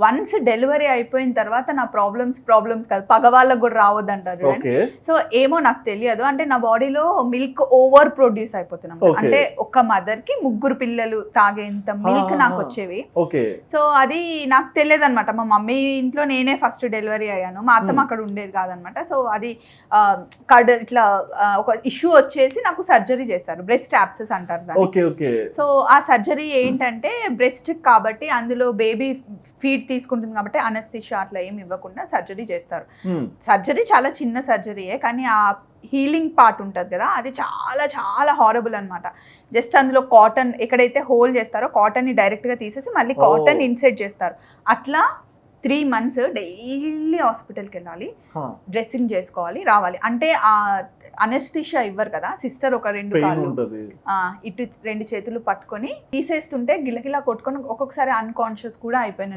Once delivery అయిపోయిన తర్వాత నా ప్రాబ్లమ్స్ కాదు, పగవాళ్ళకు కూడా రావద్దు అంటారు. సో ఏమో నాకు తెలియదు, అంటే నా బాడీలో మిల్క్ ఓవర్ ప్రొడ్యూస్ అయిపోతున్నాం. అంటే ఒక మదర్ కి 3 పిల్లలు తాగేంత మిల్క్ నాకు వచ్చేవి. సో అది నాకు తెలియదు అనమాట. మా మమ్మీ ఇంట్లో నేనే ఫస్ట్ డెలివరీ అయ్యాను, మా అత్తమ్మ అక్కడ ఉండేది కాదనమాట. సో అది ఇట్లా ఒక ఇష్యూ వచ్చేసి నాకు సర్జరీ చేశారు, బ్రెస్ట్ యాబ్సెస్ అంటారు దాన్ని. సో ఆ సర్జరీ ఏంటంటే బ్రెస్ట్ కాబట్టి అందులో బేబీ ఫీడ్ తీసుకుంటుంది కాబట్టి అనస్థిషియా అట్లా ఏమి ఇవ్వకుండా సర్జరీ చేస్తారు. సర్జరీ చాలా చిన్న సర్జరీయే, కానీ ఆ హీలింగ్ పార్ట్ ఉంటుంది కదా, అది చాలా చాలా హారబుల్ అనమాట. జస్ట్ అందులో కాటన్ ఎక్కడైతే హోల్ చేస్తారో కాటన్ని డైరెక్ట్గా తీసేసి మళ్ళీ కాటన్ ఇన్సెట్ చేస్తారు. అట్లా 3 months డైలీ హాస్పిటల్కి వెళ్ళాలి, డ్రెస్సింగ్ చేసుకోవాలి, రావాలి. అంటే ఆ అనస్థిషియా ఇవ్వరు కదా, సిస్టర్ ఒక 2 కాళ్ళు ఇటు 2 చేతులు పట్టుకొని తీసేస్తుంటే గిలగిలా కొట్టుకొని ఒక్కొక్కసారి అన్కాన్షియస్ కూడా అయిపోయినా.